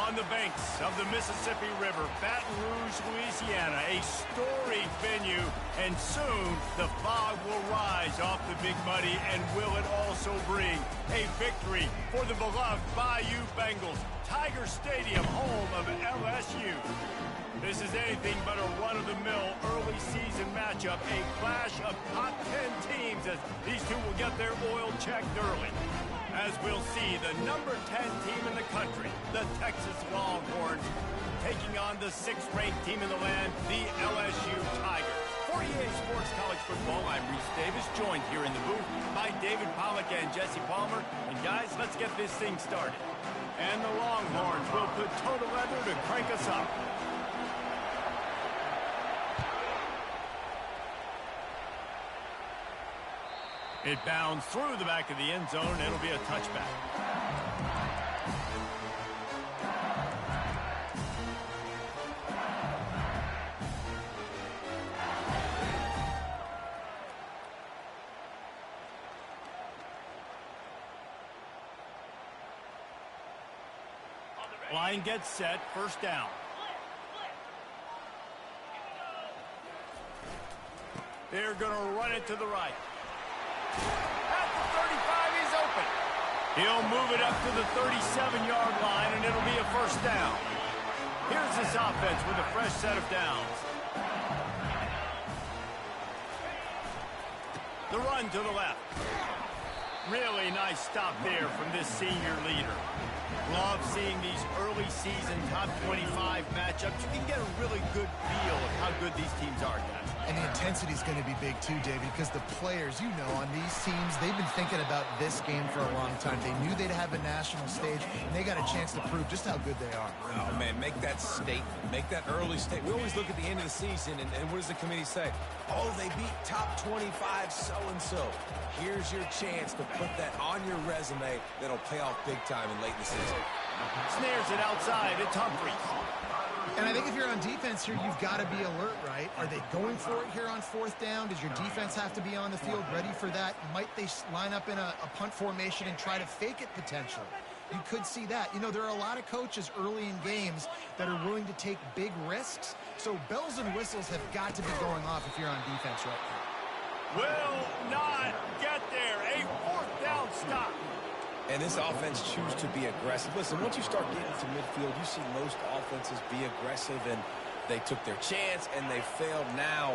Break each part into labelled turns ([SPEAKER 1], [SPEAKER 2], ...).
[SPEAKER 1] On the banks of the Mississippi River, Baton Rouge, Louisiana, a storied venue, and soon the fog will rise off the Big Muddy, and will it also bring a victory for the beloved Bayou Bengals, Tiger Stadium, home of LSU. This is anything but a run-of-the-mill early season matchup, a clash of top 10 teams as these two will get their oil checked early. As we'll see, the number 10 team in the country, the Texas Longhorns, taking on the 6th-ranked team in the land, the LSU Tigers. For EA Sports College Football, I'm Reese Davis, joined here in the booth by David Pollack and Jesse Palmer. And guys, let's get this thing started. And the Longhorns will put total leather to crank us up. It bounds through the back of the end zone. It'll be a touchback. Line gets set, first down. They're going to run it to the right. At the 35, he's open. He'll move it up to the 37-yard line, and it'll be a first down. Here's this offense with a fresh set of downs. The run to the left. Really nice stop there from this senior leader. Love seeing these early season top 25 matchups. You can get a really good feel of how good these teams are, guys.
[SPEAKER 2] And the intensity is going to be big too, David, because the players, you know, on these teams, they've been thinking about this game for a long time. They knew they'd have a national stage, and they got a chance to prove just how good they are.
[SPEAKER 3] Oh, man, make that statement. Make that early statement. We always look at the end of the season, and what does the committee say? Oh, they beat top 25 so-and-so. Here's your chance to put that on your resume that'll pay off big time in late in the season.
[SPEAKER 1] Snares it outside. It's Humphries.
[SPEAKER 2] And I think if you're on defense here, you've got to be alert, right? Are they going for it here on fourth down? Does your defense have to be on the field ready for that? Might they line up in a punt formation and try to fake it potentially? You could see that. You know, there are a lot of coaches early in games that are willing to take big risks. So bells and whistles have got to be going off if you're on defense right now.
[SPEAKER 1] Will not get there. A fourth down stop.
[SPEAKER 3] And this offense chooses to be aggressive. Listen, once you start getting to midfield, you see most offenses be aggressive, and they took their chance, and they failed. Now,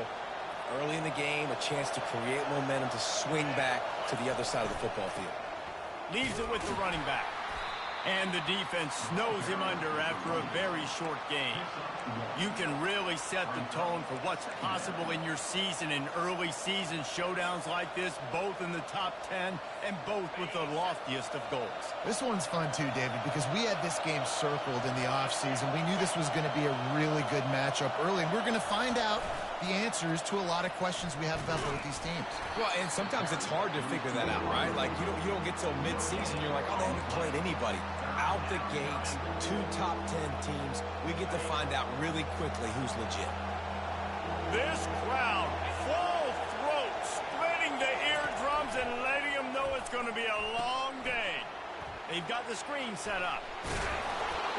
[SPEAKER 3] early in the game, a chance to create momentum, to swing back to the other side of the football field.
[SPEAKER 1] Leaves it with the running back. And the defense snows him under after a very short game. You can really set the tone for what's possible in your season in early season showdowns like this, both in the top 10 and both with the loftiest of goals.
[SPEAKER 2] This one's fun too, David, because we had this game circled in the offseason. We knew this was going to be a really good matchup early, and we're going to find out the answers to a lot of questions we have about both these teams.
[SPEAKER 3] Well, and sometimes it's hard to figure that out, right? Like, you don't get till mid-season, you're like, oh, they haven't played anybody. Out the gates, 2 top 10 teams. We get to find out really quickly who's legit.
[SPEAKER 1] This crowd, full throat, splitting the eardrums and letting them know it's going to be a long day. They've got the screen set up.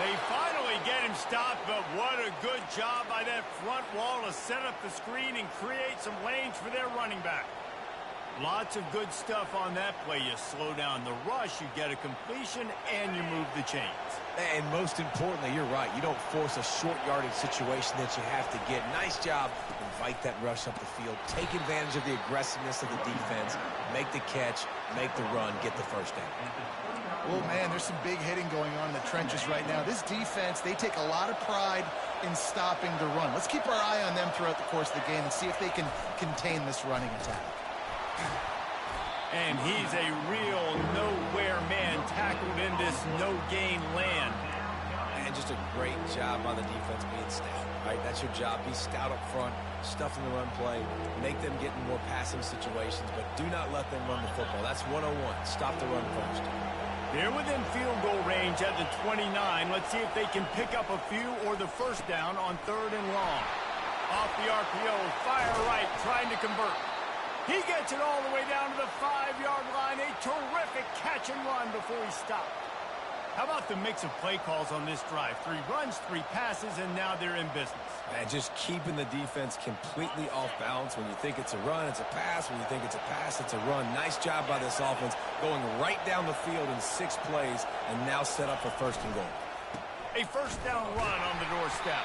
[SPEAKER 1] They finally get him stopped, but what a good job by that front wall to set up the screen and create some lanes for their running back. Lots of good stuff on that play. You slow down the rush, you get a completion, and you move the chains.
[SPEAKER 3] And most importantly, you're right. You don't force a short yardage situation that you have to get. Nice job. Invite that rush up the field. Take advantage of the aggressiveness of the defense. Make the catch, make the run, get the first down.
[SPEAKER 2] Well, man, there's some big hitting going on in the trenches right now. This defense, they take a lot of pride in stopping the run. Let's keep our eye on them throughout the course of the game and see if they can contain this running attack.
[SPEAKER 1] And he's a real nowhere man tackled in this no-gain land.
[SPEAKER 3] And just a great job by the defense being stout. Right, that's your job. Be stout up front, stuff in the run play, make them get in more passing situations, but do not let them run the football. That's 101. Stop the run first.
[SPEAKER 1] They're within field goal range at the 29. Let's see if they can pick up a few or the first down on 3rd and long. Off the RPO, fire right, trying to convert. He gets it all the way down to the 5-yard line. A terrific catch and run before he stopped. How about the mix of play calls on this drive? 3 runs, 3 passes, and now they're in business.
[SPEAKER 3] And just keeping the defense completely off balance. When you think it's a run, it's a pass. When you think it's a pass, it's a run. Nice job by this offense going right down the field in 6 plays and now set up for 1st and goal.
[SPEAKER 1] A 1st down run on the doorstep.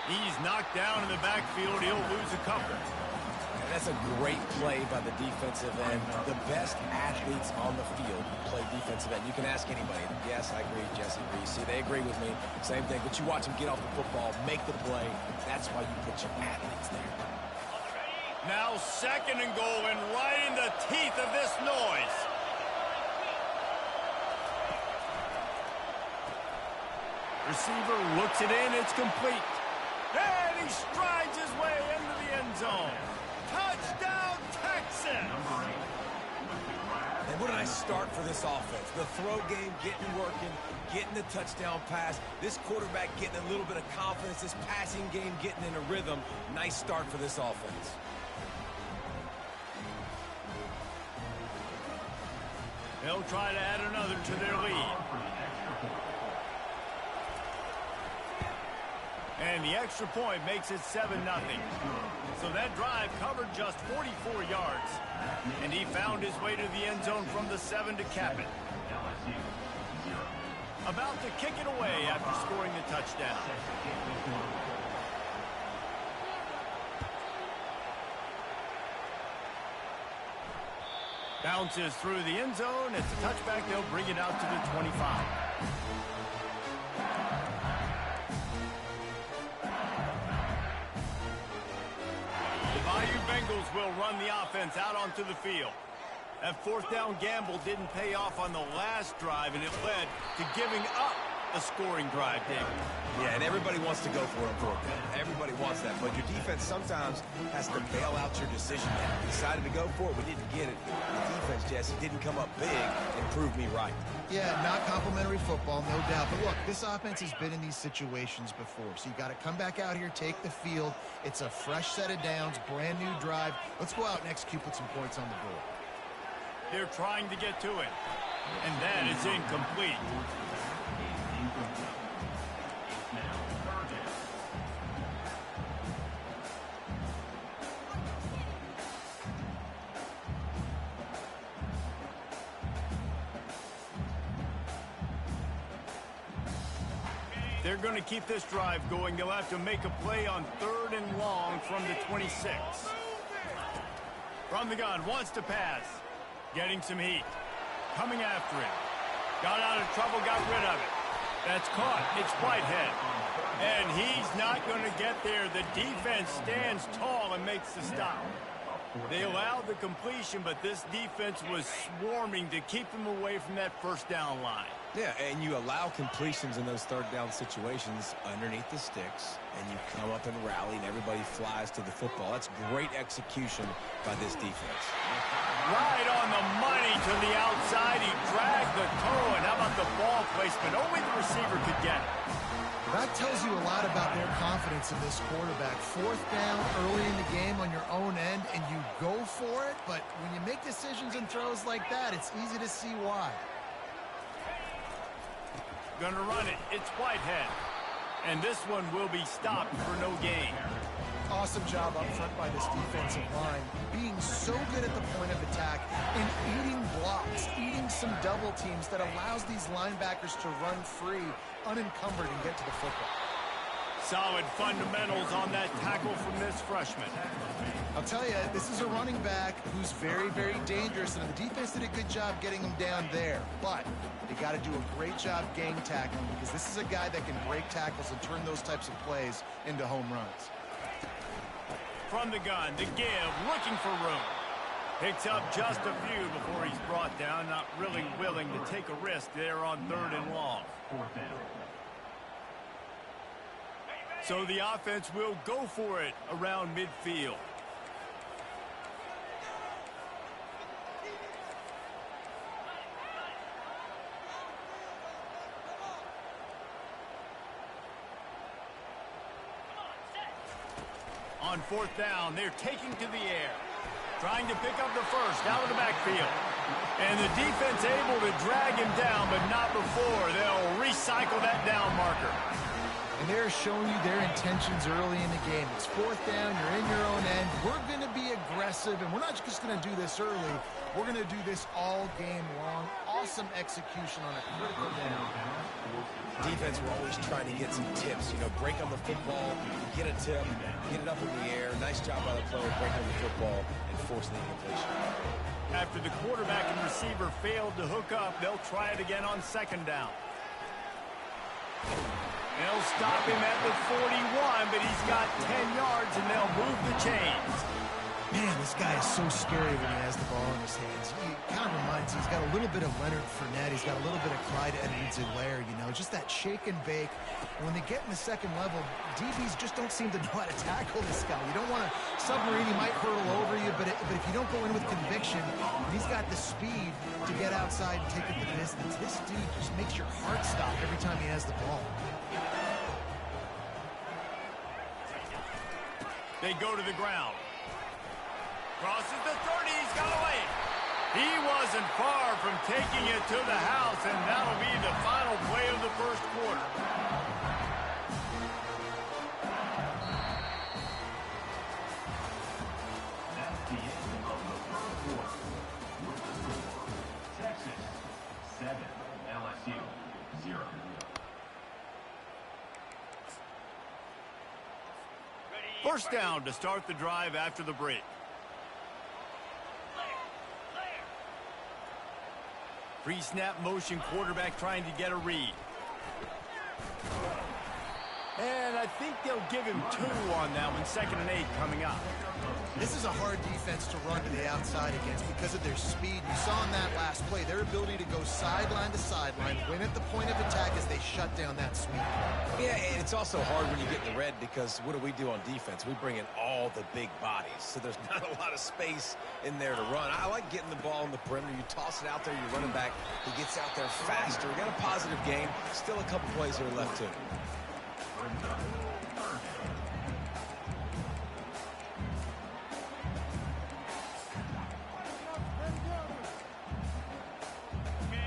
[SPEAKER 1] He's knocked down in the backfield. He'll lose a couple.
[SPEAKER 3] And that's a great play by the defensive end. The best athletes on the field play defensive end. You can ask anybody. Yes, I agree. Jesse agrees. See, they agree with me. Same thing. But you watch them get off the football, make the play. That's why you put your athletes there.
[SPEAKER 1] Now 2nd and goal, and right in the teeth of this noise. Receiver looks it in. It's complete. And he strides his way into the end zone. Touchdown, Texans!
[SPEAKER 3] And what a nice start for this offense. The throw game getting working, getting the touchdown pass. This quarterback getting a little bit of confidence. This passing game getting in a rhythm. Nice start for this offense.
[SPEAKER 1] They'll try to add another to their lead. And the extra point makes it 7-0. So that drive covered just 44 yards. And he found his way to the end zone from the 7 to cap it. About to kick it away after scoring the touchdown. Bounces through the end zone. It's a touchback. They'll bring it out to the 25. Bengals will run the offense out onto the field. That 4th down gamble didn't pay off on the last drive, and it led to giving up a scoring drive, David.
[SPEAKER 3] Yeah, and everybody wants to go for a 4th down. Everybody wants that, but your defense sometimes has to bail out your decision. We decided to go for it. We didn't get it. The defense, Jesse, didn't come up big and prove me right.
[SPEAKER 2] Yeah, not complimentary football, no doubt. But look, this offense has been in these situations before. So you got to come back out here, take the field. It's a fresh set of downs, brand new drive. Let's go out and execute, put some points on the board.
[SPEAKER 1] They're trying to get to it. And that is incomplete. They're going to keep this drive going. They'll have to make a play on 3rd and long from the 26. From the gun, wants to pass. Getting some heat. Coming after it. Got out of trouble, got rid of it. That's caught. It's Whitehead. And he's not going to get there. The defense stands tall and makes the stop. They allowed the completion, but this defense was swarming to keep them away from that 1st down line.
[SPEAKER 3] Yeah, and you allow completions in those 3rd down situations underneath the sticks, and you come up and rally, and everybody flies to the football. That's great execution by this defense.
[SPEAKER 1] Right on the money to the outside. He dragged the toe, and how about the ball placement? Only the receiver could get it.
[SPEAKER 2] That tells you a lot about their confidence in this quarterback. 4th down early in the game on your own end, and you go for it, but when you make decisions and throws like that, it's easy to see why.
[SPEAKER 1] Gonna run it. It's Whitehead. And this one will be stopped for no gain.
[SPEAKER 2] Awesome job up front by this defensive line, being so good at the point of attack and eating blocks, eating some double teams that allows these linebackers to run free, unencumbered, and get to the football.
[SPEAKER 1] Solid fundamentals on that tackle from this freshman.
[SPEAKER 2] I'll tell you, this is a running back who's very, very dangerous, and the defense did a good job getting him down there. But they got to do a great job gang tackling, because this is a guy that can break tackles and turn those types of plays into home runs.
[SPEAKER 1] From the gun, the give, looking for room. Picks up just a few before he's brought down, not really willing to take a risk there on 3rd and long. So the offense will go for it around midfield. On 4th down, they're taking to the air. Trying to pick up the first out of the backfield. And the defense able to drag him down, but not before. They'll recycle that down marker.
[SPEAKER 2] And they're showing you their intentions early in the game. It's fourth down, you're in your own end. We're going to be aggressive, and we're not just going to do this early. We're going to do this all game long. Awesome execution on a critical down.
[SPEAKER 3] Defense, we're always trying to get some tips. You know, break on the football, get a tip, get it up in the air. Nice job by the player breaking the football and forcing the incompletion.
[SPEAKER 1] After the quarterback and receiver failed to hook up, they'll try it again on second down. They'll stop him at the 41, but he's got 10 yards, and they'll move the chains.
[SPEAKER 2] Man, this guy is so scary when he has the ball in his hands. He kind of reminds me, he's got a little bit of Leonard Fournette. He's got a little bit of Clyde Edwards-Helaire, you know, just that shake and bake. And when they get in the second level, DBs just don't seem to know how to tackle this guy. You don't want to submarine, he might hurtle over you, but if you don't go in with conviction, he's got the speed to get outside and take it the distance. This dude just makes your heart stop every time he has the ball.
[SPEAKER 1] They go to the ground. Crosses the 30, he's got away. He wasn't far from taking it to the house, and that'll be the final play of the first quarter.
[SPEAKER 4] That's the end of the first quarter. Texas 7, LSU 0.
[SPEAKER 1] First down to start the drive after the break. Pre-snap motion, quarterback trying to get a read. And I think they'll give him 2 on that one. 2nd and 8 coming up.
[SPEAKER 2] This is a hard defense to run to the outside against because of their speed. You saw in that last play, their ability to go sideline to sideline, win at the point of attack as they shut down that sweep.
[SPEAKER 3] Yeah, and it's also hard when you get in the red because what do on defense? We bring in all the big bodies, so there's not a lot of space in there to run. I like getting the ball in the perimeter. You toss it out there, you're running back. He gets out there faster. We got a positive game. Still a couple plays that are left to him.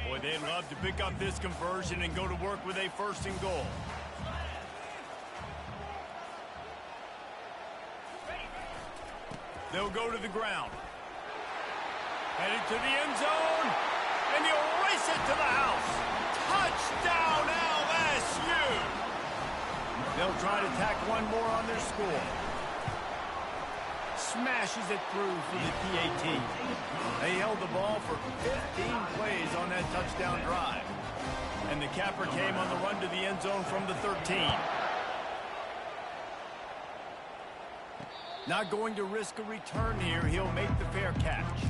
[SPEAKER 1] Boy, they'd love to pick up this conversion and go to work with a 1st and goal. They'll go to the ground. Headed to the end zone, and he'll race it to the house. Touchdown, LSU! They'll try to tack one more on their score. Smashes it through for the PAT. They held the ball for 15 plays on that touchdown drive. And the capper came on the run to the end zone from the 13. Not going to risk a return here. He'll make the fair catch.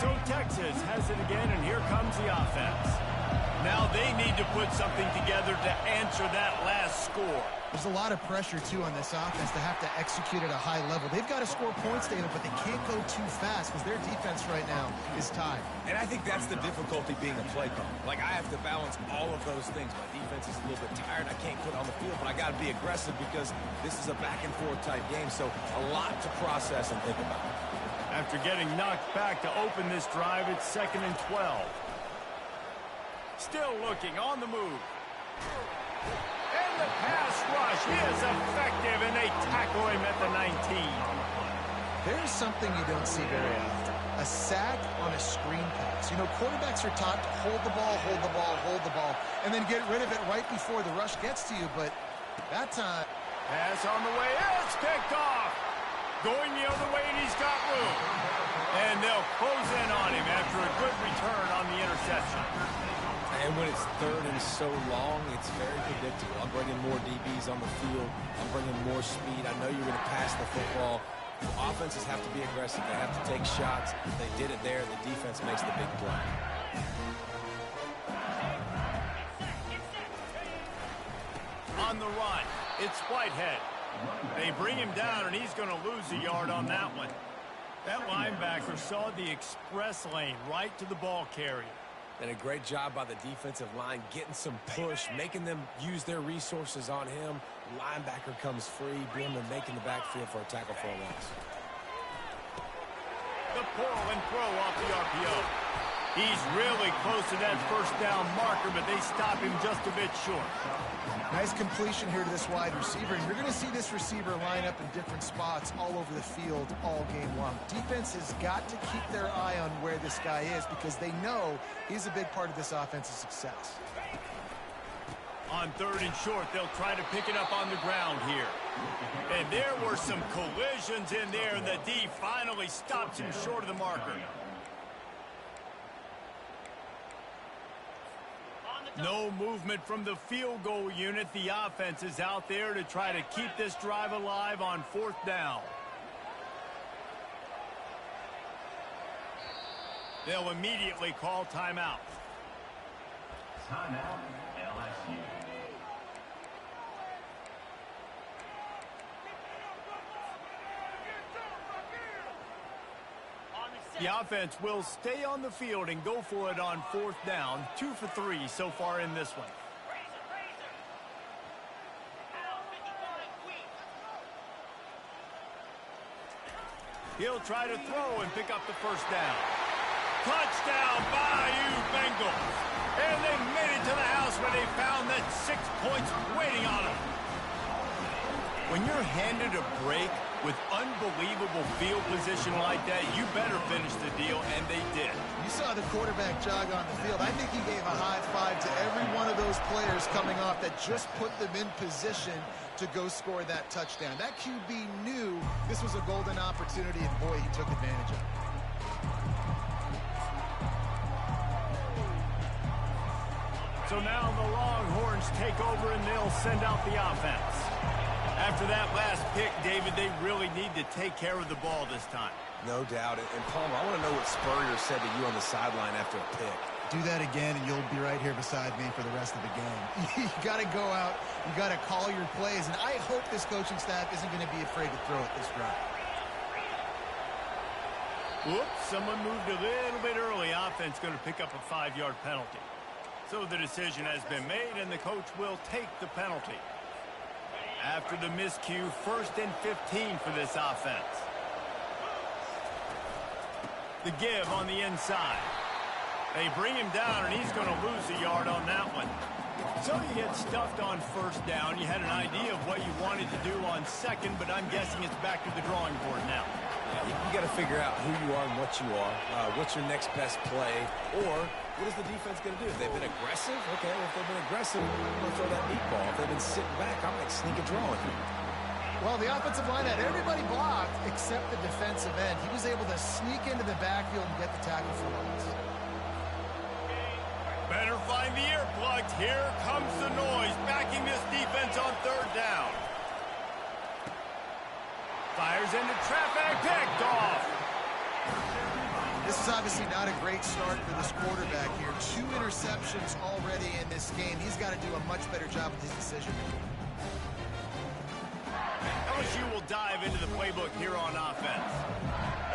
[SPEAKER 1] So Texas has it again, and here comes the offense. Now they need to put something together to answer that last score.
[SPEAKER 2] There's a lot of pressure, too, on this offense to have to execute at a high level. They've got to score points, David, but they can't go too fast because their defense right now is tied.
[SPEAKER 3] And I think that's the difficulty being a play caller. Like, I have to balance all of those things. My defense is a little bit tired. I can't put on the field, but I got to be aggressive because this is a back-and-forth type game. So a lot to process and think about.
[SPEAKER 1] After getting knocked back to open this drive, it's 2nd and 12. Still looking on the move. And the pass rush is effective, and they tackle him at the 19.
[SPEAKER 2] There's something you don't see very often. A sack on a screen pass. You know, quarterbacks are taught to hold the ball, hold the ball, hold the ball, and then get rid of it right before the rush gets to you, but that time...
[SPEAKER 1] Pass on the way, it's picked off. Going the other way, and he's got room. And they'll close in on him after a good return on the interception.
[SPEAKER 3] And when it's 3rd and so long, it's very predictable. I'm bringing more DBs on the field. I'm bringing more speed. I know you're going to pass the football. The offenses have to be aggressive. They have to take shots. They did it there. The defense makes the big play.
[SPEAKER 1] On the run, it's Whitehead. They bring him down, and he's going to lose a yard on that one. That linebacker saw the express lane right to the ball carrier.
[SPEAKER 3] And a great job by the defensive line getting some push, making them use their resources on him. Linebacker comes free, being able to make in the backfield for a tackle for a loss.
[SPEAKER 1] the pull and throw off the RPO. He's really close to that first down marker, but they stop him just a bit short.
[SPEAKER 2] Nice completion here to this wide receiver. And you're going to see this receiver line up in different spots all over the field all game long. Defense has got to keep their eye on where this guy is because they know he's a big part of this offense's success.
[SPEAKER 1] On 3rd and short, they'll try to pick it up on the ground here. And there were some collisions in there, and the D finally stops him short of the marker. No movement from the field goal unit. The offense is out there to try to keep this drive alive on 4th down. They'll immediately call timeout.
[SPEAKER 4] Timeout, LSU.
[SPEAKER 1] The offense will stay on the field and go for it on 4th down. 2 for 3 so far in this one. He'll try to throw and pick up the first down. Touchdown, Bayou Bengals. And they made it to the house where they found that 6 points waiting on them. When you're handed a break with unbelievable field position like that, you better finish the deal, and they did.
[SPEAKER 2] You saw the quarterback jog on the field. I think he gave a high five to every one of those players coming off that just put them in position to go score that touchdown. That QB knew this was a golden opportunity, and boy, he took advantage of it.
[SPEAKER 1] So now the Longhorns take over, and they'll send out the offense. After that last pick, David, they really need to take care of the ball this time.
[SPEAKER 3] No doubt. And Palmer, I want to know what Spurrier said to you on the sideline after a pick.
[SPEAKER 2] Do that again, and you'll be right here beside me for the rest of the game. You got to go out. You got to call your plays. And I hope this coaching staff isn't going to be afraid to throw it this drive.
[SPEAKER 1] Whoops, someone moved a little bit early. Offense going to pick up a 5-yard penalty. So the decision has been made, and the coach will take the penalty. After the miscue, 1st and 15 for this offense. The give on the inside. They bring him down, and he's going to lose a yard on that one. So you get stuffed on 1st down. You had an idea of what you wanted to do on 2nd, but I'm guessing it's back to the drawing board now.
[SPEAKER 3] Yeah, you got to figure out who you are and what you are. What's your next best play? Or what is the defense going to do? If they've been aggressive, okay, well, if they've been aggressive, I'm going to throw that deep ball. If they've been sitting back, I might sneak a draw in here.
[SPEAKER 2] Well, the offensive line had everybody blocked except the defensive end. He was able to sneak into the backfield and get the tackle for loss.
[SPEAKER 1] Better find the earplugs. Here comes the noise, backing this defense on 3rd down. Fires into traffic, picked off.
[SPEAKER 2] This is obviously not a great start for this quarterback here. 2 interceptions already in this game. He's got to do a much better job with his decision-making.
[SPEAKER 1] LSU will dive into the playbook here on offense.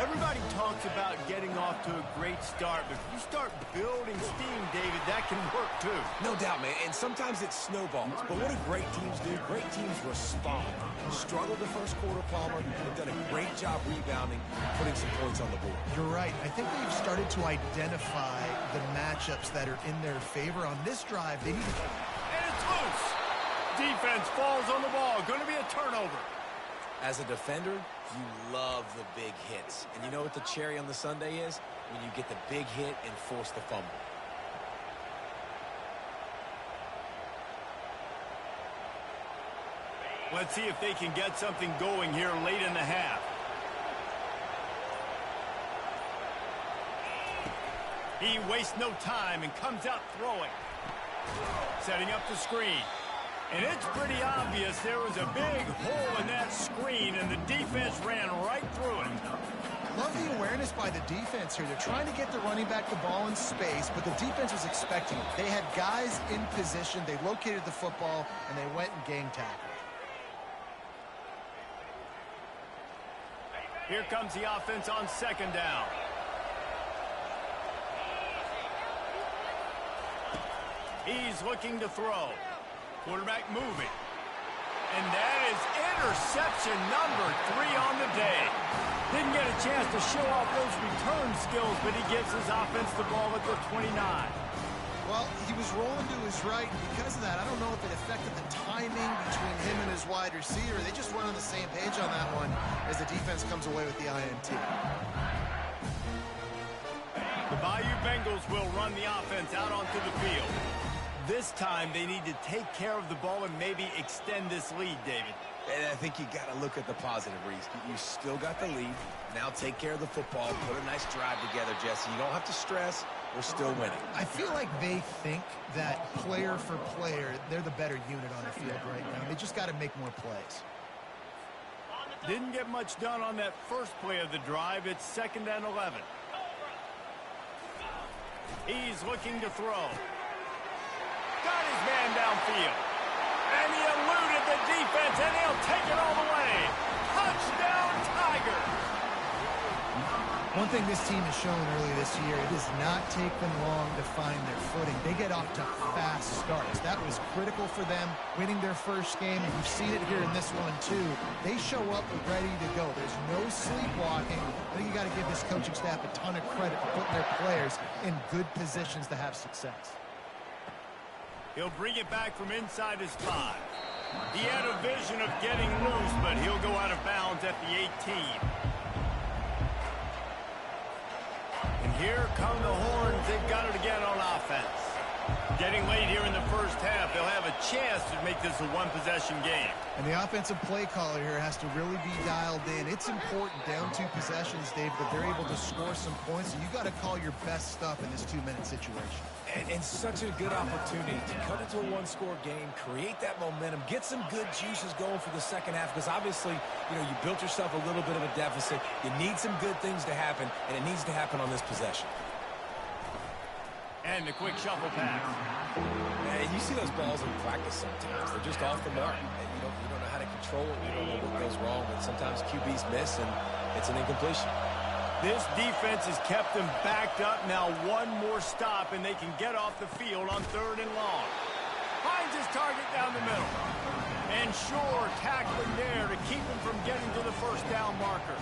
[SPEAKER 1] Everybody talks about getting off to a great start, but if you start building steam, David, that can work too.
[SPEAKER 3] No doubt, man, and sometimes it snowballs. But what do great teams do? Great teams respond. Struggled the first quarter, Palmer. They've done a great job rebounding, putting some points on the board.
[SPEAKER 2] You're right. I think they've started to identify the matchups that are in their favor. On this drive, they need to...
[SPEAKER 1] And it's loose. Defense falls on the ball. Going to be a turnover.
[SPEAKER 3] As a defender, you love the big hits. And you know what the cherry on the sundae is? When you get the big hit and force the fumble.
[SPEAKER 1] Let's see if they can get something going here late in the half. He wastes no time and comes out throwing. Setting up the screen. And it's pretty obvious there was a big hole in that screen, and the defense ran right through it.
[SPEAKER 2] Love the awareness by the defense here. They're trying to get the running back the ball in space, but the defense was expecting it. They had guys in position. They located the football, and they went and gang tackled.
[SPEAKER 1] Here comes the offense on 2nd down. He's looking to throw. Quarterback moving. And that is interception number 3 on the day. Didn't get a chance to show off those return skills, but he gives his offense the ball at the 29.
[SPEAKER 2] Well, he was rolling to his right, and because of that, I don't know if it affected the timing between him and his wide receiver. They just weren't on the same page on that one as the defense comes away with the INT.
[SPEAKER 1] The Bayou Bengals will run the offense out onto the field. This time, they need to take care of the ball and maybe extend this lead, David.
[SPEAKER 3] And I think you got to look at the positive, Reese. You still got the lead. Now take care of the football. Put a nice drive together, Jesse. You don't have to stress. We're still winning.
[SPEAKER 2] I feel like they think that player for player, they're the better unit on the field right now. They just got to make more plays.
[SPEAKER 1] Didn't get much done on that first play of the drive. It's 2nd and 11. He's looking to throw. Got his man downfield. And he eluded the defense, and he'll take it all the way. Touchdown, Tiger!
[SPEAKER 2] One thing this team has shown earlier this year, it does not take them long to find their footing. They get off to fast starts. That was critical for them, winning their first game, and you've seen it here in this one, too. They show up ready to go. There's no sleepwalking. I think you got to give this coaching staff a ton of credit for putting their players in good positions to have success.
[SPEAKER 1] He'll bring it back from inside his 5. He had a vision of getting loose, but he'll go out of bounds at the 18. And here come the horns. They've got it again on offense. Getting late here in the first half, they'll have a chance to make this a one-possession game.
[SPEAKER 2] And the offensive play caller here has to really be dialed in. It's important down 2 possessions, Dave, that they're able to score some points. So you got to call your best stuff in this 2-minute situation.
[SPEAKER 3] And such a good opportunity to cut into a one-score game, create that momentum, get some good juices going for the second half, because obviously, you know, you built yourself a little bit of a deficit. You need some good things to happen, and it needs to happen on this possession.
[SPEAKER 1] And the quick shuffle pass.
[SPEAKER 3] And you see those balls in practice sometimes. They're just off the mark. And you don't know how to control it. You don't know what goes wrong, but sometimes QBs miss, and it's an incompletion.
[SPEAKER 1] This defense has kept them backed up. Now one more stop, and they can get off the field on 3rd and long. Finds his target down the middle. And sure, tackling there to keep him from getting to the first down marker.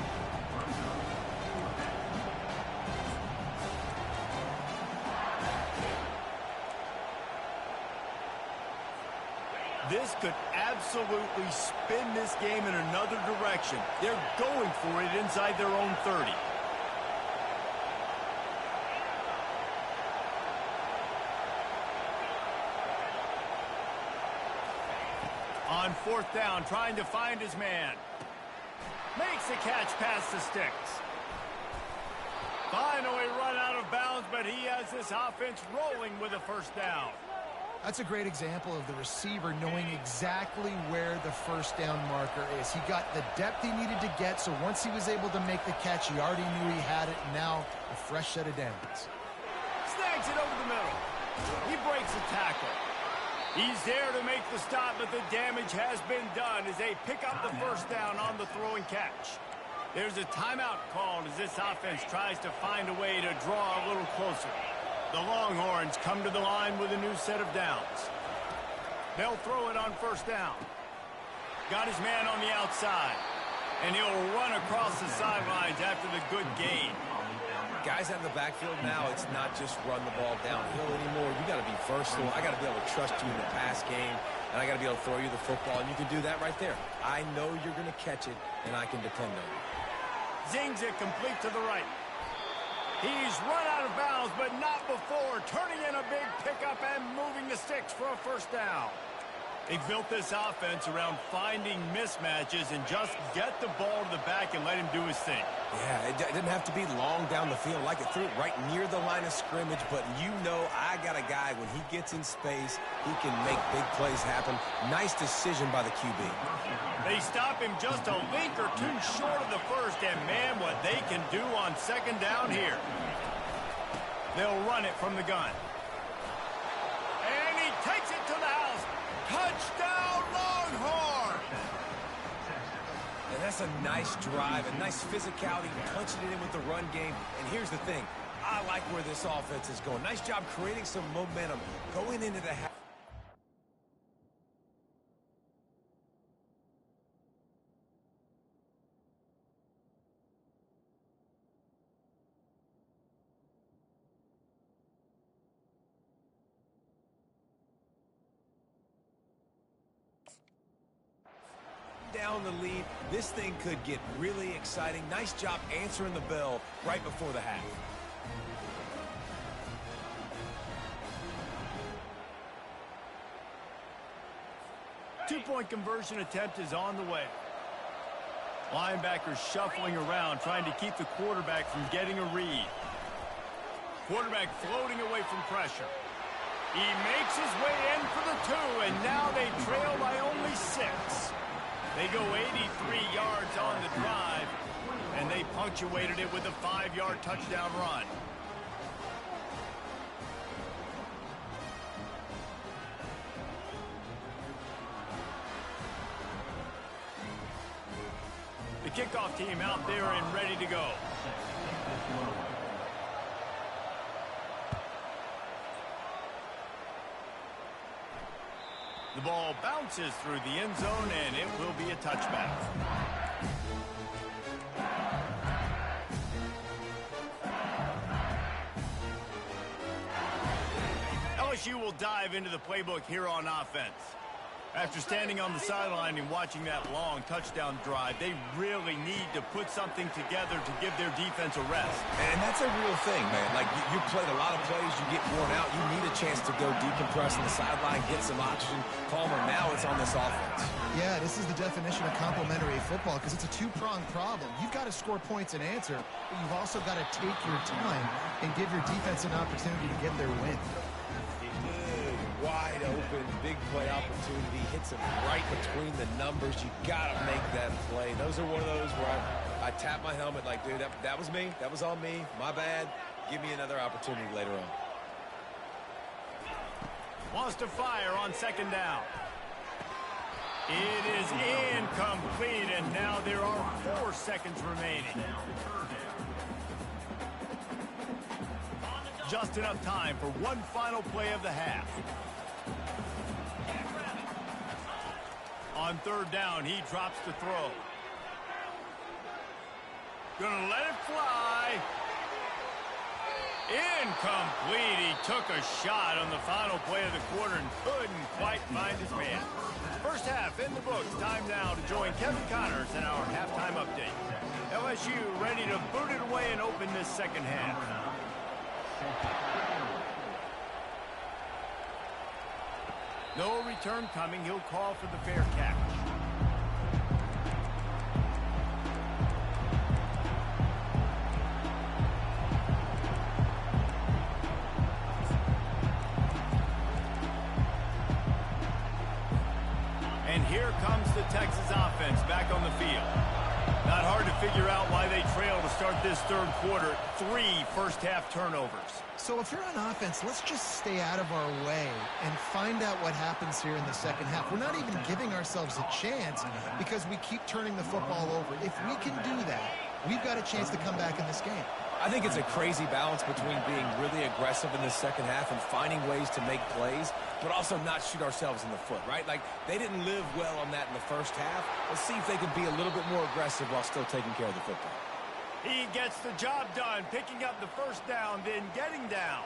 [SPEAKER 1] This could absolutely spin this game in another direction. They're going for it inside their own 30. On 4th down, trying to find his man. Makes the catch past the sticks. Finally run out of bounds, but he has this offense rolling with a first down.
[SPEAKER 2] That's a great example of the receiver knowing exactly where the first down marker is. He got the depth he needed to get, so once he was able to make the catch, he already knew he had it, and now a fresh set of downs.
[SPEAKER 1] Snags it over the middle. He breaks the tackle. He's there to make the stop, but the damage has been done as they pick up the first down on the throw and catch. There's a timeout called as this offense tries to find a way to draw a little closer. The Longhorns come to the line with a new set of downs. They'll throw it on first down. Got his man on the outside. And he'll run across the sidelines after the good gain.
[SPEAKER 3] Guys out in the backfield now, it's not just run the ball downhill anymore. You got to be versatile. I got to be able to trust you in the pass game, and I got to be able to throw you the football, and you can do that right there. I know you're going to catch it, and I can depend on you.
[SPEAKER 1] Zings it complete to the right. He's run out of bounds, but not before turning in a big pickup and moving the sticks for a first down. They built this offense around finding mismatches and just get the ball to the back and let him do his thing.
[SPEAKER 3] Yeah, it didn't have to be long down the field. Like it threw it right near the line of scrimmage, but you know I got a guy, when he gets in space, he can make big plays happen. Nice decision by the QB.
[SPEAKER 1] They stop him just a link or two short of the first, and man, what they can do on second down here. They'll run it from the gun. And he takes it to the house. Touchdown, Longhorn!
[SPEAKER 3] And that's a nice drive, a nice physicality, punching it in with the run game. And here's the thing, I like where this offense is going. Nice job creating some momentum going into the half. down the lead. This thing could get really exciting. Nice job answering the bell right before the half.
[SPEAKER 1] Two-point conversion attempt is on the way. Linebackers shuffling around, trying to keep the quarterback from getting a read. Quarterback floating away from pressure. He makes his way in for the 2, and now they trail by only 6. They go 83 yards on the drive, and they punctuated it with a 5-yard touchdown run. The kickoff team out there and ready to go. The ball bounces through the end zone, and it will be a touchback. LSU will dive into the playbook here on offense. After standing on the sideline and watching that long touchdown drive, they really need to put something together to give their defense a rest.
[SPEAKER 3] And that's a real thing, man. Like, you played a lot of plays, you get worn out. You need a chance to go decompress on the sideline, get some oxygen, calmer. Now it's on this offense.
[SPEAKER 2] Yeah, this is the definition of complementary football because it's a two-pronged problem. You've got to score points and answer, but you've also got to take your time and give your defense an opportunity to get their win.
[SPEAKER 3] Wide open, big play opportunity, hits him right between the numbers. You got to make that play. Those are one of those where I tap my helmet like, dude, that was me. That was on me. My bad. Give me another opportunity later on.
[SPEAKER 1] Wants to fire on second down. It is incomplete, and now there are 4 seconds remaining. Just enough time for one final play of the half. On third down, he drops to throw. Gonna let it fly. Incomplete. He took a shot on the final play of the quarter and couldn't quite find his man. First half in the books. Time now to join Kevin Connors in our halftime update. LSU ready to boot it away and open this second half. No return coming. He'll call for the fair catch. And here comes the Texas offense back on the field. Not hard to figure out why they trail to start this third quarter. 3 first-half turnovers.
[SPEAKER 2] So if you're on offense, let's just stay out of our way and find out what happens here in the second half. We're not even giving ourselves a chance because we keep turning the football over. If we can do that, we've got a chance to come back in this game.
[SPEAKER 3] I think it's a crazy balance between being really aggressive in the second half and finding ways to make plays, but also not shoot ourselves in the foot, right? Like, they didn't live well on that in the first half. Let's see if they can be a little bit more aggressive while still taking care of the football.
[SPEAKER 1] He gets the job done, picking up the first down, then getting down.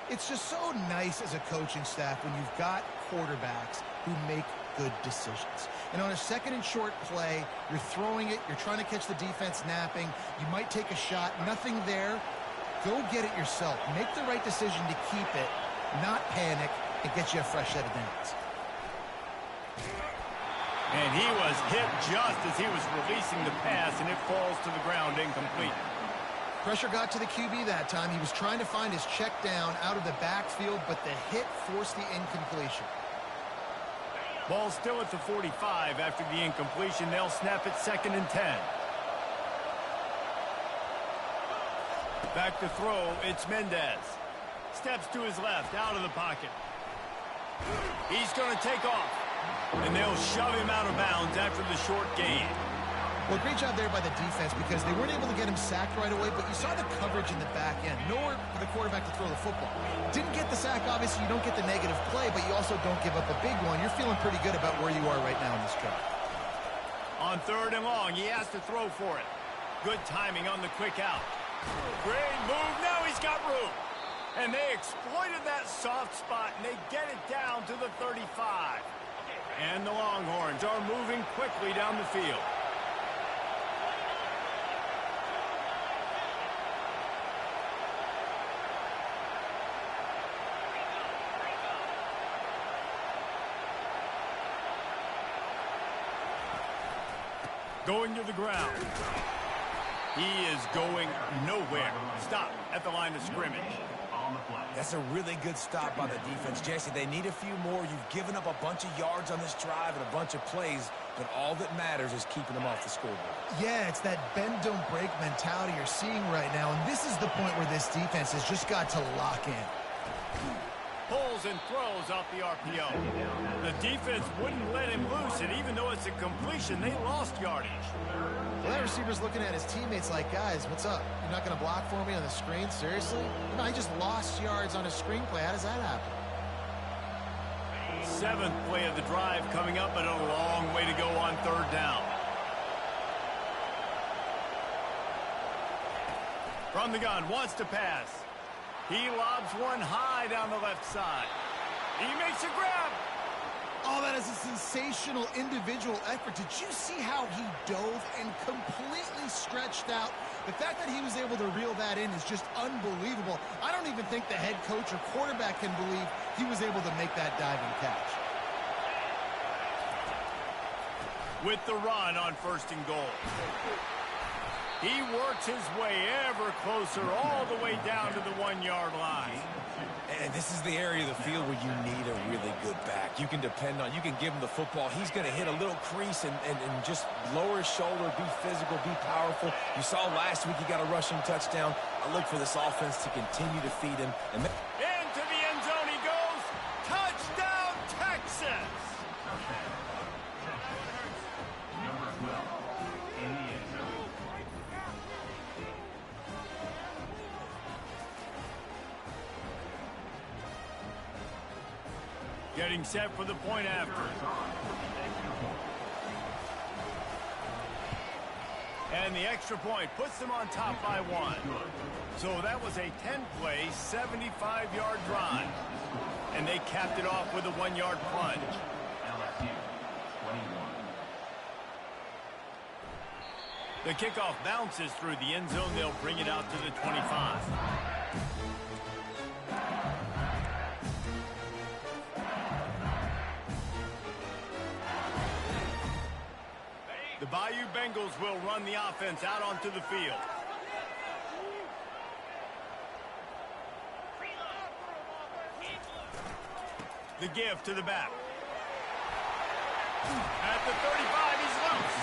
[SPEAKER 2] It's just so nice as a coaching staff when you've got quarterbacks who make good decisions. And on a second and short play, you're throwing it, you're trying to catch the defense napping, you might take a shot, nothing there. Go get it yourself. Make the right decision to keep it, not panic, and get you a fresh set of downs.
[SPEAKER 1] And he was hit just as he was releasing the pass, and it falls to the ground incomplete.
[SPEAKER 2] Pressure got to the QB that time. He was trying to find his check down out of the backfield, but the hit forced the incompletion.
[SPEAKER 1] Ball still at the 45 after the incompletion. They'll snap it 2nd and 10. Back to throw, it's Mendez. Steps to his left, out of the pocket. He's going to take off. And they'll shove him out of bounds after the short gain.
[SPEAKER 2] Well, great job there by the defense because they weren't able to get him sacked right away, but you saw the coverage in the back end. Nowhere for the quarterback to throw the football. Didn't get the sack, obviously you don't get the negative play, but you also don't give up a big one. You're feeling pretty good about where you are right now in this drive.
[SPEAKER 1] On 3rd and long, he has to throw for it. Good timing on the quick out. Great move, now he's got room. And they exploited that soft spot, and they get it down to the 35. And the Longhorns are moving quickly down the field. Going to the ground. He is going nowhere. Stop at the line of scrimmage.
[SPEAKER 3] That's a really good stop by the defense. Jesse, they need a few more. You've given up a bunch of yards on this drive and a bunch of plays, but all that matters is keeping them off the scoreboard.
[SPEAKER 2] Yeah, it's that bend, don't break mentality you're seeing right now, and this is the point where this defense has just got to lock in.
[SPEAKER 1] Pulls and throws off the RPO. The defense wouldn't let him loose, and even though it's a completion, they lost yardage.
[SPEAKER 2] Well, that receiver's looking at his teammates like, guys, what's up? You're not going to block for me on the screen? Seriously? No, he just lost yards on a screen play. How does that happen?
[SPEAKER 1] 7th play of the drive coming up, but a long way to go on 3rd down. From the gun, wants to pass. He lobs one high down the left side. He makes a grab.
[SPEAKER 2] Oh, that is a sensational individual effort. Did you see how he dove and completely stretched out? The fact that he was able to reel that in is just unbelievable. I don't even think the head coach or quarterback can believe he was able to make that diving catch.
[SPEAKER 1] With the run on 1st and goal. He works his way ever closer all the way down to the 1-yard line.
[SPEAKER 3] And this is the area of the field where you need a really good back. You can depend on, you can give him the football. He's going to hit a little crease and just lower his shoulder, be physical, be powerful. You saw last week he got a rushing touchdown. I look for this offense to continue to feed him. And
[SPEAKER 1] into the end zone he goes. Touchdown, Texas!
[SPEAKER 4] Number 12 in the end zone.
[SPEAKER 1] Getting set for the point after. And the extra point puts them on top by 1. So that was a 10-play, 75-yard drive. And they capped it off with a 1-yard plunge.
[SPEAKER 4] LSU 21.
[SPEAKER 1] The kickoff bounces through the end zone. They'll bring it out to the 25. The Bayou Bengals will run the offense out onto the field. The give to the back. At the 35, he's loose.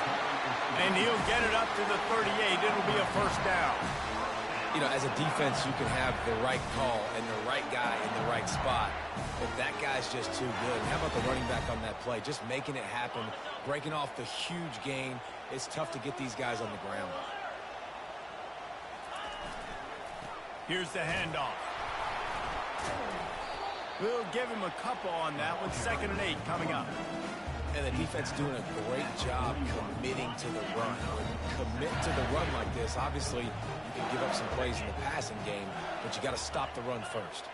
[SPEAKER 1] And he'll get it up to the 38. It'll be a 1st down.
[SPEAKER 3] you know, as a defense, you can have the right call and the right guy in the right spot, but that guy's just too good. And how about the running back on that play? Just making it happen, breaking off the huge gain. It's tough to get these guys on the ground.
[SPEAKER 1] Here's the handoff. We'll give him a couple on that one. 2nd and 8 coming up.
[SPEAKER 3] And the defense doing a great job committing to the run. When you commit to the run like this, obviously you can give up some plays in the passing game, but you got to stop the run first.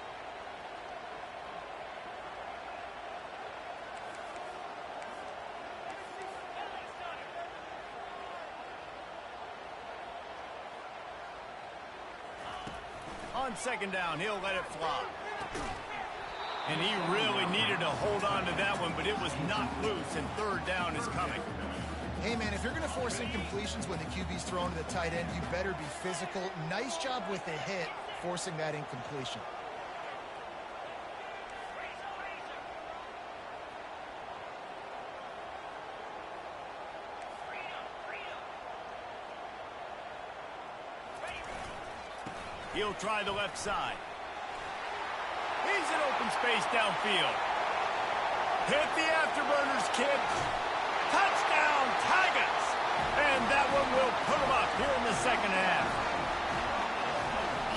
[SPEAKER 1] On 2nd down, he'll let it fly. And he really needed to hold on to that one, but it was not loose, and 3rd down is coming.
[SPEAKER 2] Hey, man, if you're going to force incompletions when the QB's thrown to the tight end, you better be physical. Nice job with the hit, forcing that incompletion.
[SPEAKER 1] He'll try the left side. He's in open space downfield. Hit the afterburners, kid. Touchdown, Tigers! And that one will put them up here in the 2nd half.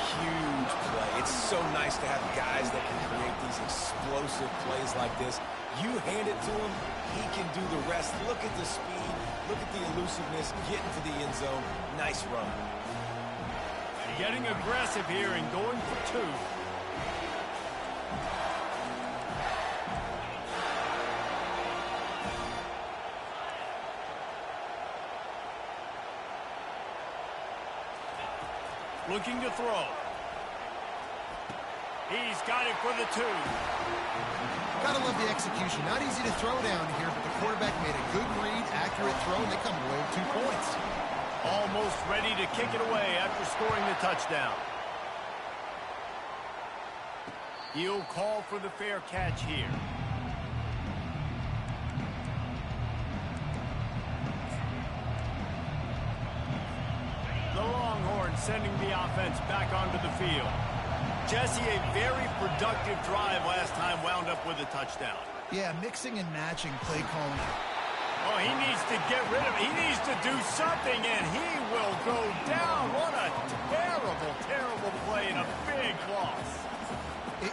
[SPEAKER 3] Huge play. It's so nice to have guys that can create these explosive plays like this. You hand it to him, he can do the rest. Look at the speed. Look at the elusiveness. Getting to the end zone. Nice run.
[SPEAKER 1] Getting aggressive here and going for 2. Looking to throw. He's got it for the 2.
[SPEAKER 2] Gotta love the execution. Not easy to throw down here, but the quarterback made a good read, accurate throw, and they come away with 2 points.
[SPEAKER 1] Almost ready to kick it away after scoring the touchdown. He'll call for the fair catch here. The Longhorns sending the offense back onto the field. Jesse, a very productive drive last time wound up with a touchdown.
[SPEAKER 2] Yeah, mixing and matching play calling.
[SPEAKER 1] Oh, he needs to get rid of it. He needs to do something, and he will go down. What a terrible, terrible play and a big loss.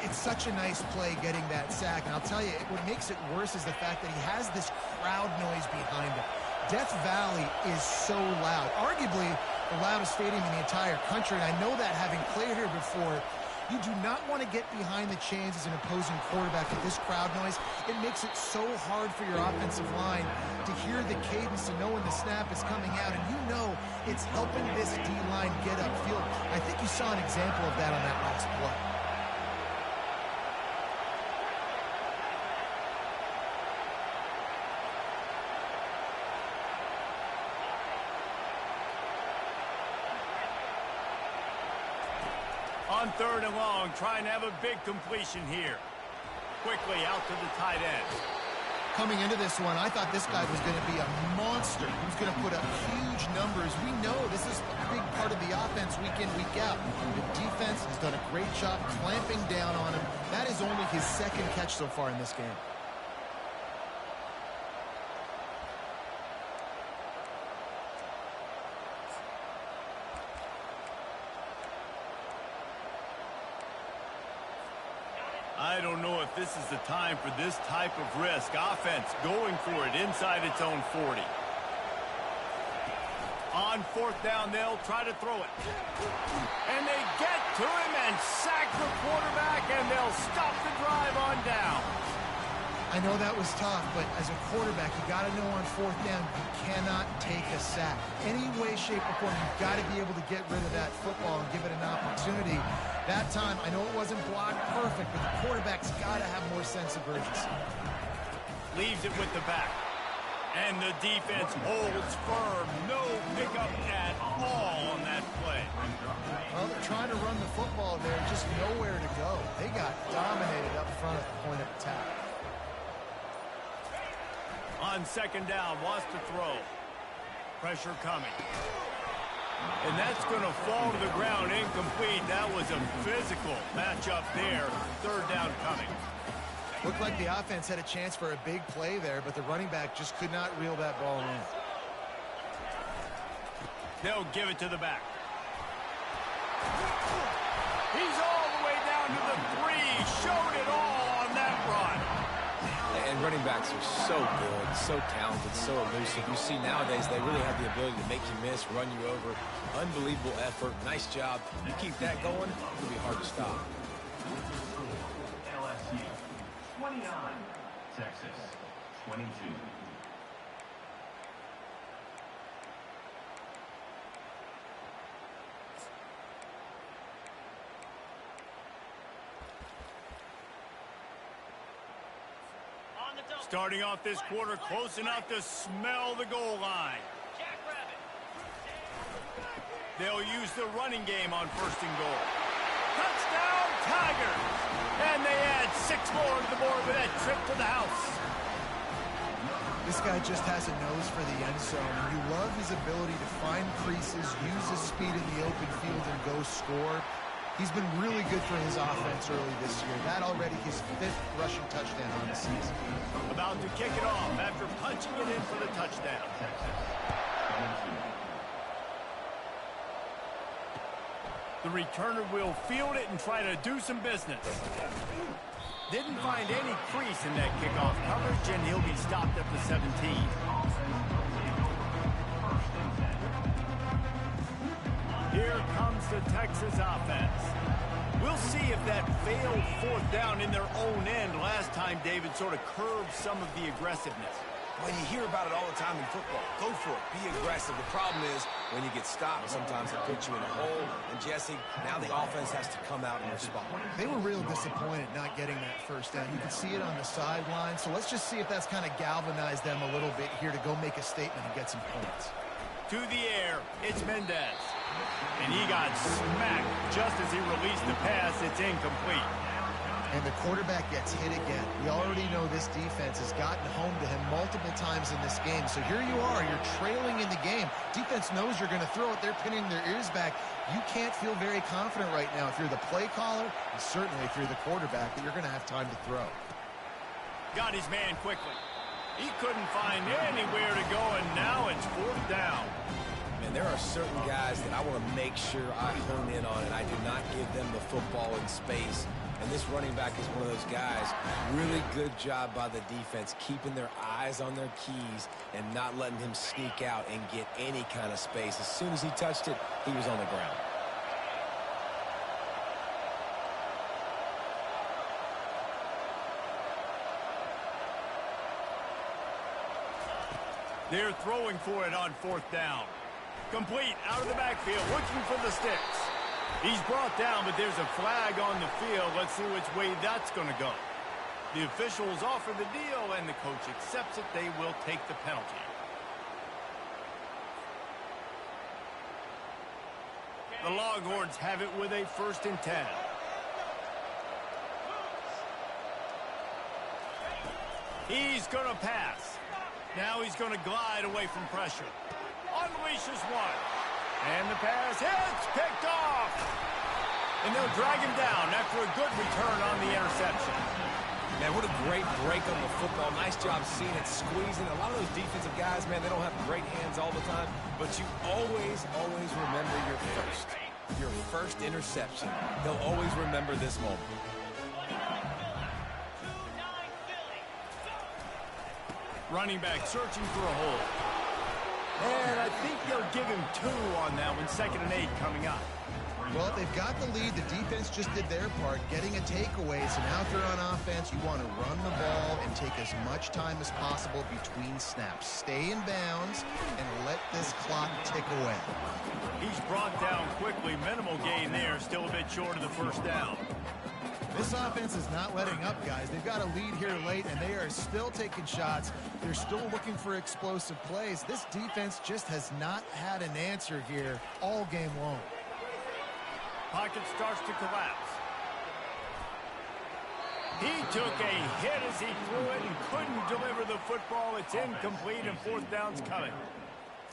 [SPEAKER 2] It's such a nice play getting that sack. And I'll tell you, what makes it worse is the fact that he has this crowd noise behind him. Death Valley is so loud. Arguably the loudest stadium in the entire country. And I know that having played here before. You do not want to get behind the chains as an opposing quarterback with this crowd noise. It makes it so hard for your offensive line to hear the cadence and know when the snap is coming out. And you know it's helping this D-line get upfield. I think you saw an example of that on that last play.
[SPEAKER 1] On 3rd and long, trying to have a big completion here. Quickly out to the tight end.
[SPEAKER 2] Coming into this one, I thought this guy was going to be a monster. He was going to put up huge numbers. We know this is a big part of the offense week in, week out. The defense has done a great job clamping down on him. That is only his 2nd catch so far in this game.
[SPEAKER 1] I don't know if this is the time for this type of risk. Offense going for it inside its own 40. On 4th down, they'll try to throw it. And they get to him and sack the quarterback, and they'll stop the drive on down.
[SPEAKER 2] I know that was tough, but as a quarterback, you got to know on 4th down, you cannot take a sack. Any way, shape, or form, you've got to be able to get rid of that football and give it an opportunity. That time, I know it wasn't blocked perfect, but the quarterback's got to have more sense of urgency.
[SPEAKER 1] Leaves it with the back. And the defense holds firm. No pickup at all on that play.
[SPEAKER 2] Well, they're trying to run the football there, just nowhere to go. They got dominated up front at the point of attack.
[SPEAKER 1] On 2nd down, wants to throw. Pressure coming. And that's going to fall to the ground incomplete. That was a physical matchup there. 3rd down coming.
[SPEAKER 2] Looked like the offense had a chance for a big play there, but the running back just could not reel that ball in.
[SPEAKER 1] They'll give it to the back. He's all the way down to the 3. Showed it all on that run.
[SPEAKER 3] And running backs are so good, so talented, so elusive. You see nowadays they really have the ability to make you miss, run you over. Unbelievable effort. Nice job. You keep that going, it'll be hard to stop.
[SPEAKER 4] LSU 29, Texas 22.
[SPEAKER 1] Starting off this quarter close enough to smell the goal line. They'll use the running game on 1st and goal. Touchdown, Tigers! And they add 6 more to the board with that trip to the house.
[SPEAKER 2] This guy just has a nose for the end zone, and you love his ability to find creases, use his speed in the open field, and go score. He's been really good for his offense early this year. That already his 5th rushing touchdown on the season.
[SPEAKER 1] About to kick it off after punching it in for the touchdown. The returner will field it and try to do some business. Didn't find any crease in that kickoff coverage, and he'll be stopped at the 17. Here comes the Texas offense. We'll see if that failed 4th down in their own end last time, David, sort of curbed some of the aggressiveness.
[SPEAKER 3] Well, you hear about it all the time in football. Go for it. Be aggressive. The problem is when you get stopped, sometimes it puts you in a hole. And, Jesse, now the offense has to come out and respond.
[SPEAKER 2] They were real disappointed not getting that first down. You could see it on the sideline. So let's just see if that's kind of galvanized them a little bit here to go make a statement and get some points.
[SPEAKER 1] To the air, it's Mendez. And he got smacked just as he released the pass. It's incomplete.
[SPEAKER 2] And the quarterback gets hit again. We already know this defense has gotten home to him multiple times in this game. So here you are, you're trailing in the game. Defense knows you're going to throw it. They're pinning their ears back. You can't feel very confident right now if you're the play caller, and certainly if you're the quarterback, that you're going to have time to throw.
[SPEAKER 1] Got his man quickly. He couldn't find anywhere to go, and now it's 4th down.
[SPEAKER 3] And there are certain guys that I want to make sure I hone in on, and I do not give them the football in space. And this running back is one of those guys. Really good job by the defense, keeping their eyes on their keys and not letting him sneak out and get any kind of space. As soon as he touched it, he was on the ground.
[SPEAKER 1] They're throwing for it on 4th down. Complete out of the backfield, looking for the sticks. He's brought down, but there's a flag on the field. Let's see which way that's going to go. The officials offer the deal, and the coach accepts it. They will take the penalty. The Longhorns have it with a 1st and 10. He's going to pass. Now he's going to glide away from pressure. Unleashes one. And the pass hits, picked off. And they'll drag him down after a good return on the interception.
[SPEAKER 3] Man, what a great break on the football. Nice job seeing it, squeezing. A lot of those defensive guys, man, they don't have great hands all the time, but you always remember your first interception. They'll always remember this moment.
[SPEAKER 1] Running back searching for a hole. And I think they'll give him 2 on that one. 2nd and 8 coming up.
[SPEAKER 2] Well, they've got the lead. The defense just did their part, getting a takeaway. So now if you're on offense, you want to run the ball and take as much time as possible between snaps. Stay in bounds and let this clock tick away.
[SPEAKER 1] He's brought down quickly. Minimal gain there. Still a bit short of the 1st down.
[SPEAKER 2] This offense is not letting up, guys. They've got a lead here late, and they are still taking shots. They're still looking for explosive plays. This defense just has not had an answer here all game long.
[SPEAKER 1] Pocket starts to collapse. He took a hit as he threw it and couldn't deliver the football. It's incomplete, and 4th down's coming.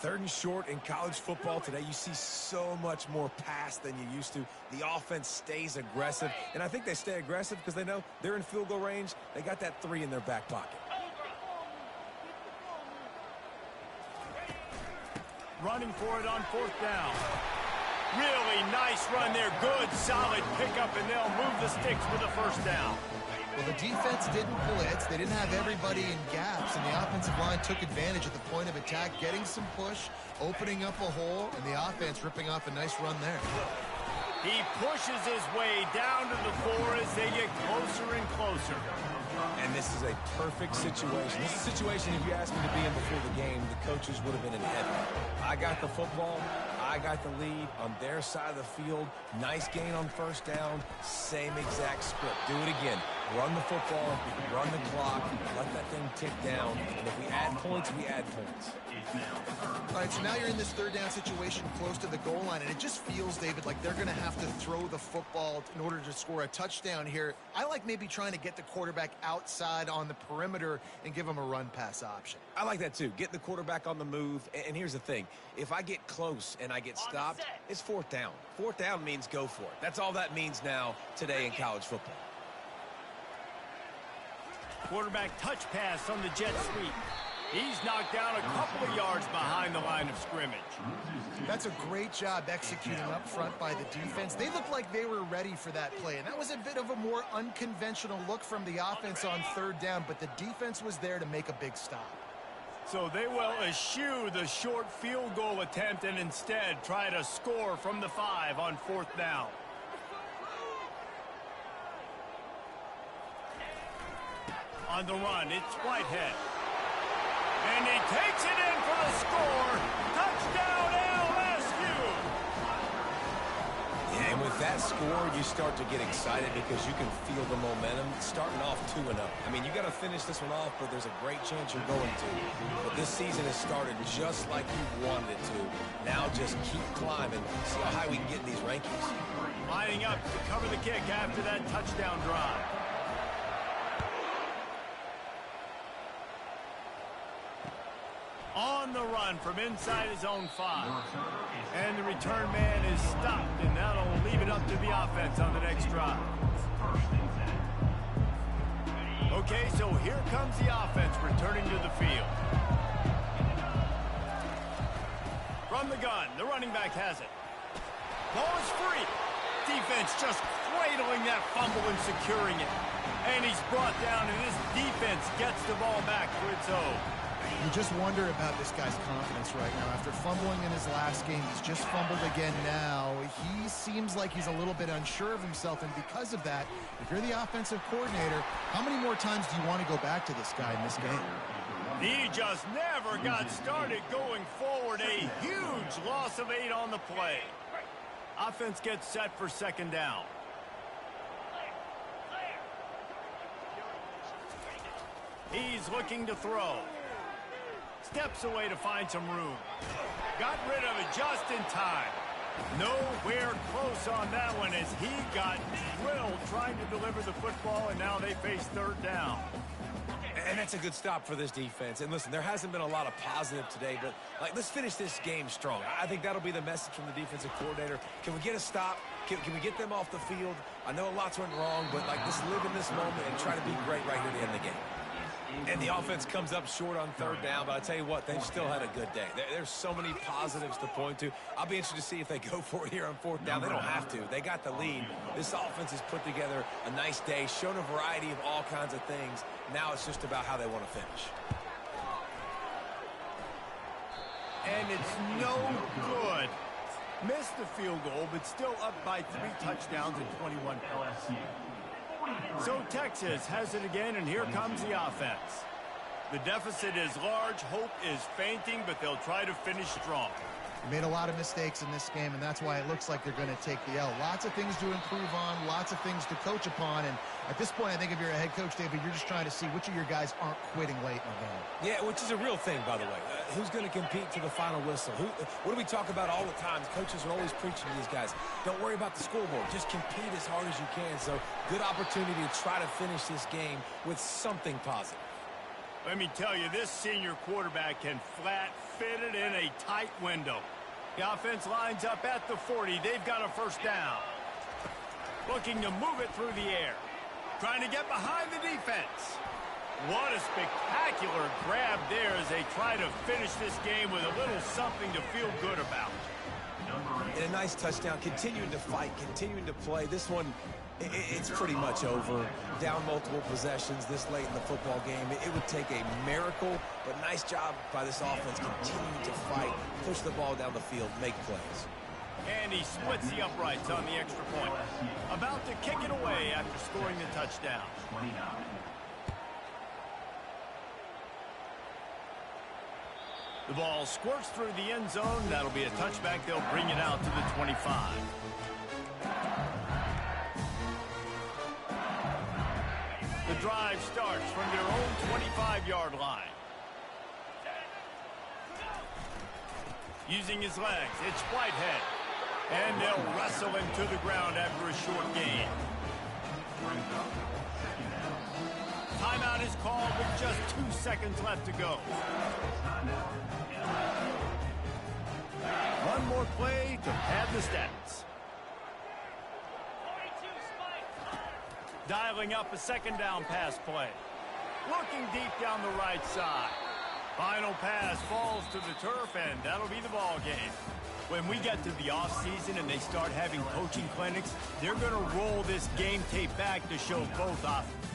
[SPEAKER 3] 3rd and short in college football today. You see so much more pass than you used to. The offense stays aggressive, and I think they stay aggressive because they know they're in field goal range. They got that 3 in their back pocket.
[SPEAKER 1] Running for it on 4th down. Really nice run there. Good, solid pickup, and they'll move the sticks for the 1st down.
[SPEAKER 2] Well, the defense didn't blitz. They didn't have everybody in gaps, and the offensive line took advantage at the point of attack, getting some push, opening up a hole, and the offense ripping off a nice run there.
[SPEAKER 1] He pushes his way down to the 4 as they get closer and closer.
[SPEAKER 3] And this is a perfect situation. This is a situation, if you asked me to be in before the game, the coaches would have been in heaven. I got the football. I got the lead on their side of the field. Nice gain on 1st down. Same exact script. Do it again. Run the football, run the clock, let that thing tick down. And if we add points, we add points.
[SPEAKER 2] All right, so now you're in this 3rd down situation close to the goal line, and it just feels, David, like they're going to have to throw the football in order to score a touchdown here. I like maybe trying to get the quarterback outside on the perimeter and give him a run-pass option.
[SPEAKER 3] I like that too. Getting the quarterback on the move. And here's the thing. If I get close and I get stopped, it's 4th down. 4th down means go for it. That's all that means now today in college football.
[SPEAKER 1] Quarterback touch pass on the jet sweep. He's knocked down a couple of yards behind the line of scrimmage.
[SPEAKER 2] That's a great job executing up front by the defense. They looked like they were ready for that play, and that was a bit of a more unconventional look from the offense on 3rd down, but the defense was there to make a big stop.
[SPEAKER 1] So they will eschew the short field goal attempt and instead try to score from the 5 on 4th down. On the run, it's Whitehead. And he takes it in for the score. Touchdown, LSU!
[SPEAKER 3] Yeah, and with that score, you start to get excited because you can feel the momentum starting off 2-0. I mean, you got to finish this one off, but there's a great chance you're going to. But this season has started just like you wanted it to. Now just keep climbing. See how high we can get in these rankings.
[SPEAKER 1] Lining up to cover the kick after that touchdown drive. On the run from inside his own 5. And the return man is stopped, and that'll leave it up to the offense on the next drive. Okay, so here comes the offense returning to the field. From the gun, the running back has it. Ball is free. Defense just cradling that fumble and securing it. And he's brought down, and this defense gets the ball back for its own.
[SPEAKER 2] You just wonder about this guy's confidence right now. After fumbling in his last game, he's just fumbled again now. He seems like he's a little bit unsure of himself, and because of that, if you're the offensive coordinator, how many more times do you want to go back to this guy in this game?
[SPEAKER 1] He just never got started going forward. A huge loss of 8 on the play. Offense gets set for second down. He's looking to throw. Steps away to find some room. Got rid of it just in time. Nowhere close on that one as he got drilled trying to deliver the football, and now they face third down.
[SPEAKER 3] And that's a good stop for this defense. And listen, there hasn't been a lot of positive today, but let's finish this game strong. I think that'll be the message from the defensive coordinator. Can we get a stop? Can we get them off the field? I know lots went wrong, but let's live in this moment and try to be great right here at the end of the game. And the offense comes up short on third down, but I tell you what, they've still had a good day. There's so many positives to point to. I'll be interested to see if they go for it here on fourth down. They don't have to. They got the lead. This offense has put together a nice day, shown a variety of all kinds of things. Now it's just about how they want to finish.
[SPEAKER 1] And it's no good. Missed the field goal, but still up by 3 touchdowns and 21 points. So Texas has it again, and here comes the offense. The deficit is large, hope is fainting, but they'll try to finish strong.
[SPEAKER 2] They made a lot of mistakes in this game, and that's why it looks like they're going to take the L. Lots of things to improve on, lots of things to coach upon, and at this point, I think if you're a head coach, David, you're just trying to see which of your guys aren't quitting late in the game.
[SPEAKER 3] Yeah, which is a real thing, by the way. Who's going to compete to the final whistle? What do we talk about all the time? Coaches are always preaching to these guys. Don't worry about the scoreboard. Just compete as hard as you can. So, good opportunity to try to finish this game with something positive.
[SPEAKER 1] Let me tell you, this senior quarterback can flat fit it in a tight window. The offense lines up at the 40. They've got a first down. Looking to move it through the air. Trying to get behind the defense. What a spectacular grab there as they try to finish this game with a little something to feel good about.
[SPEAKER 3] And a nice touchdown. Continuing to fight, continuing to play. This one, it's pretty much over. Down multiple possessions this late in the football game. It would take a miracle, but nice job by this offense continuing to fight, push the ball down the field, make plays.
[SPEAKER 1] And he splits the uprights on the extra point. About to kick it away after scoring the touchdown. The ball squirts through the end zone. That'll be a touchback. They'll bring it out to the 25. The drive starts from their own 25-yard line. Using his legs, it's Whitehead. And they'll wrestle him to the ground after a short gain. Timeout is called with just 2 seconds left to go. One more play to pad the stats. Dialing up a second down pass play. Looking deep down the right side. Final pass falls to the turf, and that'll be the ball game. When we get to the offseason and they start having coaching clinics, they're going to roll this game tape back to show both offenses.